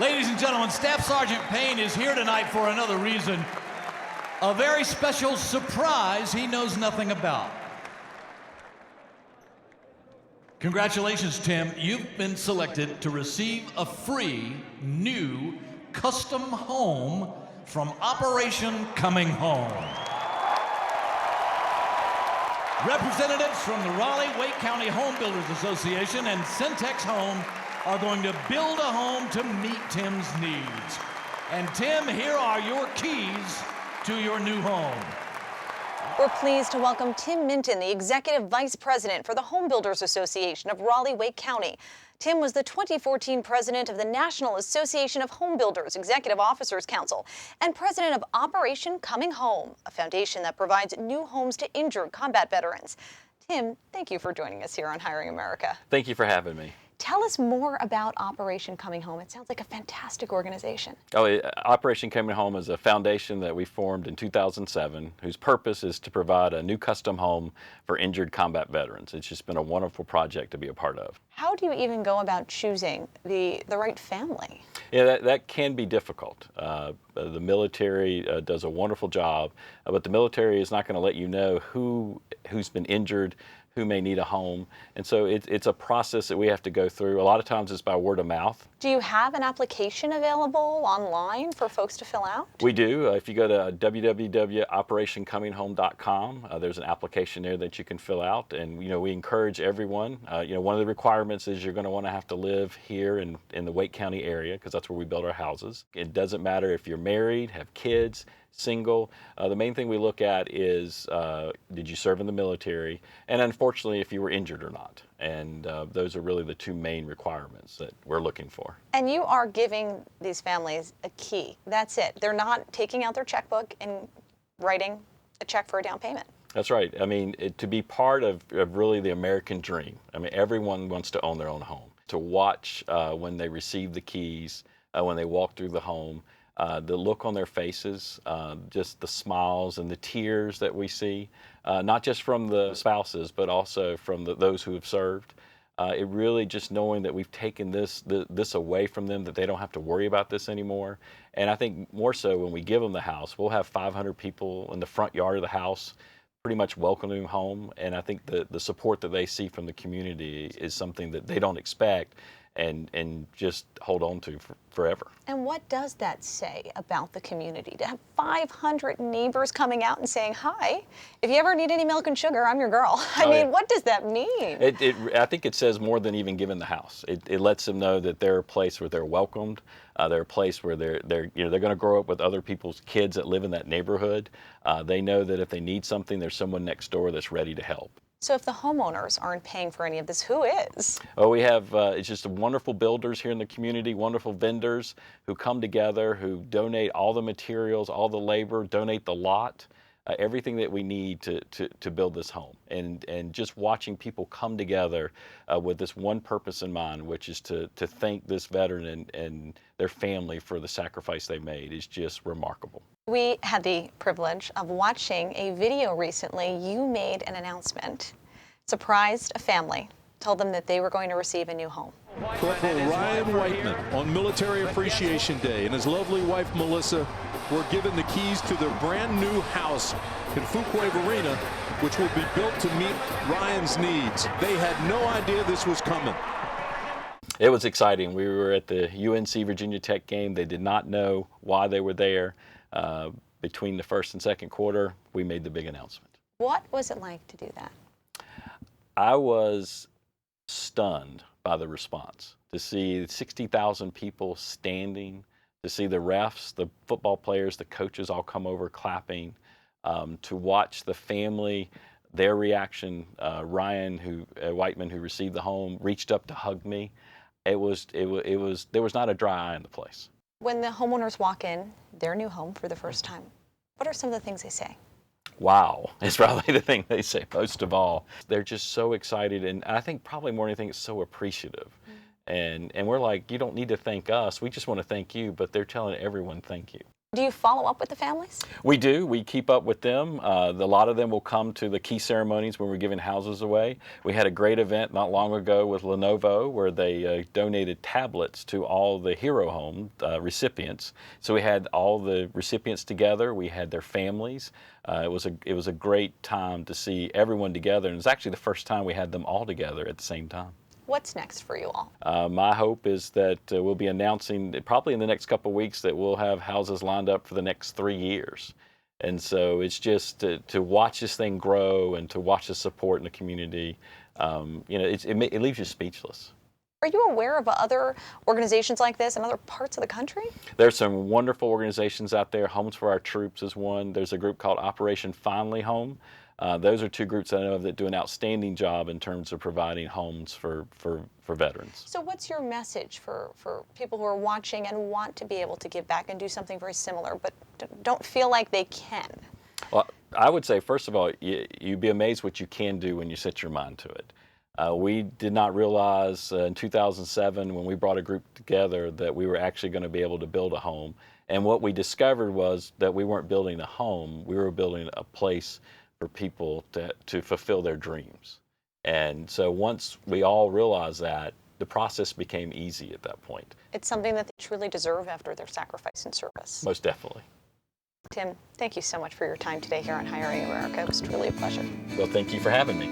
Ladies and gentlemen, Staff Sergeant Payne is here tonight for another reason. A very special surprise he knows nothing about. Congratulations, Tim. You've been selected to receive a free, new, custom home from Operation Coming Home. Representatives from the Raleigh-Wake County Home Builders Association and Centex Home are going to build a home to meet Tim's needs. And Tim, here are your keys to your new home. We're pleased to welcome Tim Minton, the Executive Vice President for the Home Builders Association of Raleigh-Wake County. Tim was the 2014 president of the National Association of Home Builders Executive Officers Council and president of Operation Coming Home, a foundation that provides new homes to injured combat veterans. Tim, thank you for joining us here on Hiring America. Thank you for having me. Tell us more about Operation Coming Home. It sounds like a fantastic organization. Operation Coming Home is a foundation that we formed in 2007, whose purpose is to provide a new custom home for injured combat veterans. It's just been a wonderful project to be a part of. How do you even go about choosing the right family? Yeah, that can be difficult. The military does a wonderful job, but the military is not going to let you know who's been injured, who may need a home. And so it's a process that we have to go through. A lot of times it's by word of mouth. Do you have an application available online for folks to fill out? We do. If you go to www.operationcominghome.com, there's an application there that you can fill out. And, we encourage everyone. One of the requirements is you're going to want to have to live here in the Wake County area, because that's where we build our houses. It doesn't matter if you're married, have kids, single. The main thing we look at is, did you serve in the military? And unfortunately, if you were injured or not. And those are really the two main requirements that we're looking for. And you are giving these families a key. That's it. They're not taking out their checkbook and writing a check for a down payment. That's right. I mean, to be part of really the American dream. I mean, everyone wants to own their own home. To watch when they receive the keys, when they walk through the home, the look on their faces, just the smiles and the tears that we see, not just from the spouses, but also from those who have served. It really just knowing that we've taken this away from them, that they don't have to worry about this anymore. And I think more so when we give them the house, we'll have 500 people in the front yard of the house pretty much welcoming them home. And I think the support that they see from the community is something that they don't expect and just hold on to forever. And what does that say about the community? To have 500 neighbors coming out and saying, hi, if you ever need any milk and sugar, I'm your girl. I mean, what does that mean? I think it says more than even giving the house. It lets them know that they're a place where they're welcomed. They're a place where they're going to grow up with other people's kids that live in that neighborhood. They know that if they need something, there's someone next door that's ready to help. So if the homeowners aren't paying for any of this, who is? Oh, we have it's just wonderful builders here in the community, wonderful vendors who come together, who donate all the materials, all the labor, donate the lot, everything that we need to build this home. And just watching people come together with this one purpose in mind, which is to thank this veteran and their family for the sacrifice they made, is just remarkable. We had the privilege of watching a video recently. You made an announcement, surprised a family, told them that they were going to receive a new home. Corporal Ryan Whiteman on Military Appreciation Day and his lovely wife Melissa were given the keys to their brand new house in Fuquay Arena, which will be built to meet Ryan's needs. They had no idea this was coming. It was exciting. We were at the UNC Virginia Tech game. They did not know why they were there. Between the first and second quarter, we made the big announcement. What was it like to do that? I was stunned by the response. To see 60,000 people standing, to see the refs, the football players, the coaches all come over clapping, to watch the family, their reaction. Ryan Whiteman, who received the home, reached up to hug me. There was not a dry eye in the place. When the homeowners walk in their new home for the first time, what are some of the things they say? Wow, is probably the thing they say most of all. They're just so excited, and I think probably more than anything, it's so appreciative. And we're like, you don't need to thank us, we just want to thank you, but they're telling everyone thank you. Do you follow up with the families? We do. We keep up with them. A lot of them will come to the key ceremonies when we're giving houses away. We had a great event not long ago with Lenovo where they donated tablets to all the Hero Home recipients. So we had all the recipients together. We had their families. It was a great time to see everyone together, and it's actually the first time we had them all together at the same time. What's next for you all? My hope is that we'll be announcing probably in the next couple of weeks that we'll have houses lined up for the next 3 years. And so it's just to watch this thing grow and to watch the support in the community. It leaves you speechless. Are you aware of other organizations like this in other parts of the country? There's some wonderful organizations out there. Homes for Our Troops is one. There's a group called Operation Finally Home. Those are two groups that I know of that do an outstanding job in terms of providing homes for veterans. So what's your message for people who are watching and want to be able to give back and do something very similar, but don't feel like they can? Well, I would say, first of all, you'd be amazed what you can do when you set your mind to it. We did not realize in 2007 when we brought a group together that we were actually going to be able to build a home. And what we discovered was that we weren't building a home, we were building a place for people to fulfill their dreams. And so once we all realized that, the process became easy at that point. It's something that they truly deserve after their sacrifice and service. Most definitely. Tim, thank you so much for your time today here on Hiring America. It was truly a pleasure. Well, thank you for having me.